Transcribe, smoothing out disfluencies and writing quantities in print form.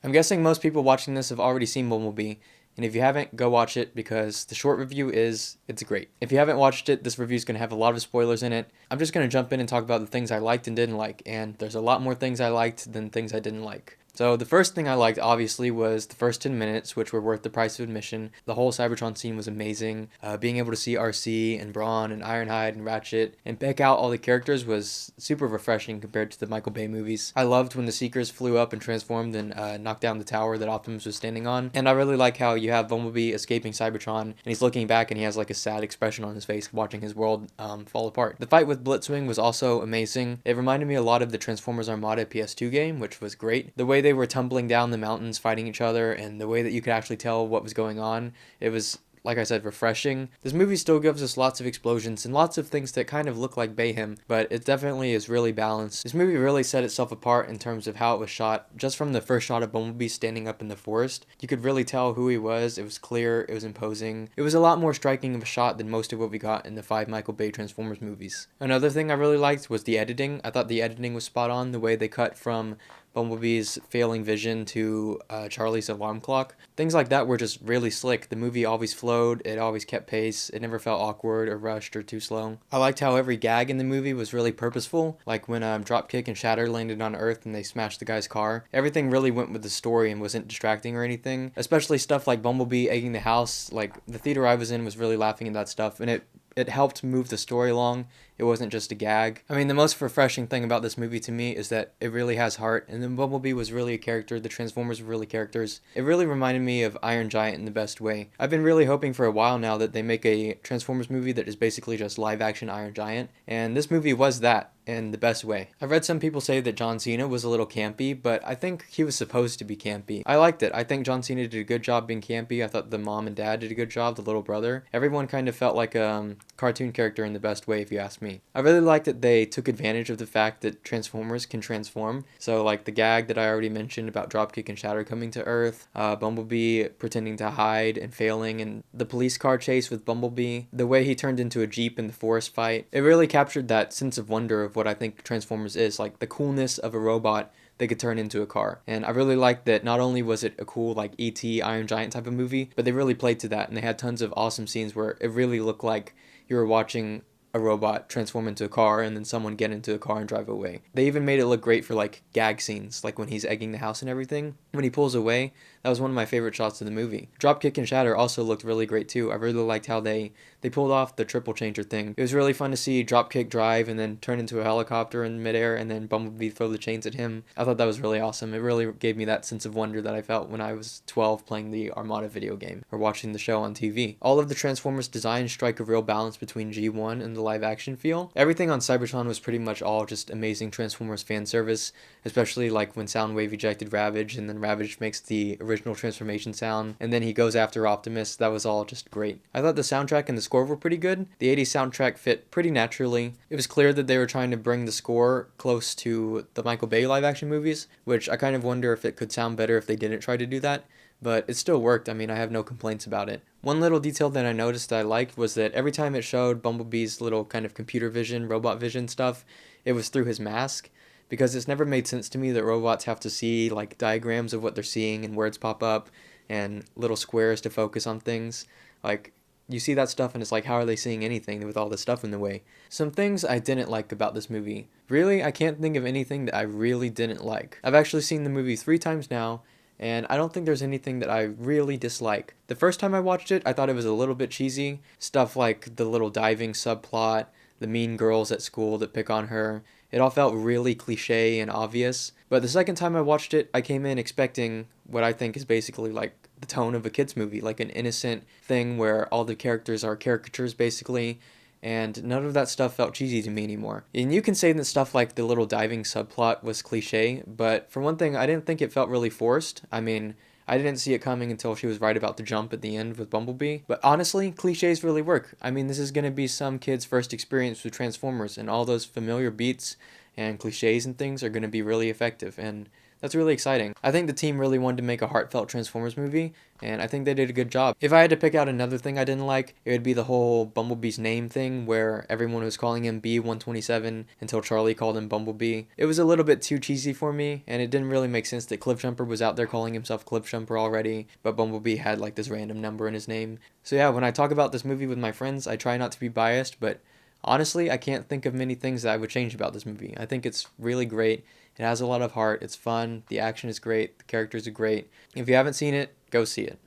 I'm guessing most people watching this have already seen Bumblebee, and if you haven't, go watch it because the short review it's great. If you haven't watched it, this review is going to have a lot of spoilers in it. I'm just going to jump in and talk about the things I liked and didn't like, and there's a lot more things I liked than things I didn't like. So the first thing I liked, obviously, was the first 10 minutes, which were worth the price of admission. The whole Cybertron scene was amazing. Being able to see RC and Brawn and Ironhide and Ratchet and pick out all the characters was super refreshing compared to the Michael Bay movies. I loved when the Seekers flew up and transformed and knocked down the tower that Optimus was standing on. And I really like how you have Bumblebee escaping Cybertron and he's looking back and he has like a sad expression on his face watching his world fall apart. The fight with Blitzwing was also amazing. It reminded me a lot of the Transformers Armada PS2 game, which was great. The way they were tumbling down the mountains fighting each other and the way that you could actually tell what was going on, it was, like I said, refreshing. This movie still gives us lots of explosions and lots of things that kind of look like Bayhem, but it definitely is really balanced. This movie really set itself apart in terms of how it was shot. Just from the first shot of Bumblebee standing up in the forest, you could really tell who he was. It was clear, it was imposing. It was a lot more striking of a shot than most of what we got in the 5 Michael Bay Transformers movies. Another thing I really liked was the editing. I thought the editing was spot on, the way they cut from Bumblebee's failing vision to Charlie's alarm clock. Things like that were just really slick. The movie always flowed, it always kept pace, it never felt awkward or rushed or too slow. I liked how every gag in the movie was really purposeful, like when Dropkick and Shatter landed on Earth and they smashed the guy's car. Everything really went with the story and wasn't distracting or anything, especially stuff like Bumblebee egging the house. Like, the theater I was in was really laughing at that stuff, and it helped move the story along. It wasn't just a gag. I mean, the most refreshing thing about this movie to me is that it really has heart, and then Bumblebee was really a character, the Transformers were really characters. It really reminded me of Iron Giant in the best way. I've been really hoping for a while now that they make a Transformers movie that is basically just live-action Iron Giant, and this movie was that in the best way. I've read some people say that John Cena was a little campy, but I think he was supposed to be campy. I liked it. I think John Cena did a good job being campy. I thought the mom and dad did a good job, the little brother. Everyone kind of felt like a cartoon character in the best way, if you ask me. I really liked that they took advantage of the fact that Transformers can transform. So like the gag that I already mentioned about Dropkick and Shatter coming to Earth, Bumblebee pretending to hide and failing, and the police car chase with Bumblebee, the way he turned into a Jeep in the forest fight. It really captured that sense of wonder of what I think Transformers is, like the coolness of a robot they could turn into a car. And I really liked that not only was it a cool like E.T. Iron Giant type of movie, but they really played to that, and they had tons of awesome scenes where it really looked like you were watching a robot transform into a car and then someone get into a car and drive away. They even made it look great for like gag scenes, like when he's egging the house and everything. When he pulls away, that was one of my favorite shots of the movie. Dropkick and Shatter also looked really great too. I really liked how they pulled off the triple changer thing. It was really fun to see Dropkick drive and then turn into a helicopter in midair and then Bumblebee throw the chains at him. I thought that was really awesome. It really gave me that sense of wonder that I felt when I was 12 playing the Armada video game or watching the show on TV. All of the Transformers designs strike a real balance between G1 and the live action feel. Everything on Cybertron was pretty much all just amazing Transformers fan service, especially like when Soundwave ejected Ravage and then Ravage makes the original transformation sound and then he goes after Optimus. That was all just great. I thought the soundtrack and the score were pretty good. The 80s soundtrack fit pretty naturally. It was clear that they were trying to bring the score close to the Michael Bay live action movies, which I kind of wonder if it could sound better if they didn't try to do that. But it still worked. I mean, I have no complaints about it. One little detail that I noticed that I liked was that every time it showed Bumblebee's little kind of computer vision, robot vision stuff, it was through his mask. Because it's never made sense to me that robots have to see like diagrams of what they're seeing and words pop up and little squares to focus on things. Like, you see that stuff and it's like, how are they seeing anything with all this stuff in the way? Some things I didn't like about this movie. Really, I can't think of anything that I really didn't like. I've actually seen the movie 3 times now, and I don't think there's anything that I really dislike. The first time I watched it, I thought it was a little bit cheesy. Stuff like the little diving subplot, the mean girls at school that pick on her. It all felt really cliche and obvious. But the second time I watched it, I came in expecting what I think is basically like the tone of a kid's movie, like an innocent thing where all the characters are caricatures basically, and none of that stuff felt cheesy to me anymore. And you can say that stuff like the little diving subplot was cliche, but for one thing, I didn't think it felt really forced. I mean, I didn't see it coming until she was right about to jump at the end with Bumblebee. But honestly, cliches really work. I mean, this is going to be some kid's first experience with Transformers, and all those familiar beats and cliches and things are going to be really effective. And That's really exciting. I think the team really wanted to make a heartfelt Transformers movie, and I think they did a good job. If I had to pick out another thing I didn't like, it would be the whole Bumblebee's name thing, where everyone was calling him B-127 until Charlie called him Bumblebee. It was a little bit too cheesy for me, and it didn't really make sense that Cliffjumper was out there calling himself Cliffjumper already, but Bumblebee had like this random number in his name. So yeah, when I talk about this movie with my friends, I try not to be biased, but honestly, I can't think of many things that I would change about this movie. I think it's really great. It has a lot of heart. It's fun. The action is great. The characters are great. If you haven't seen it, go see it.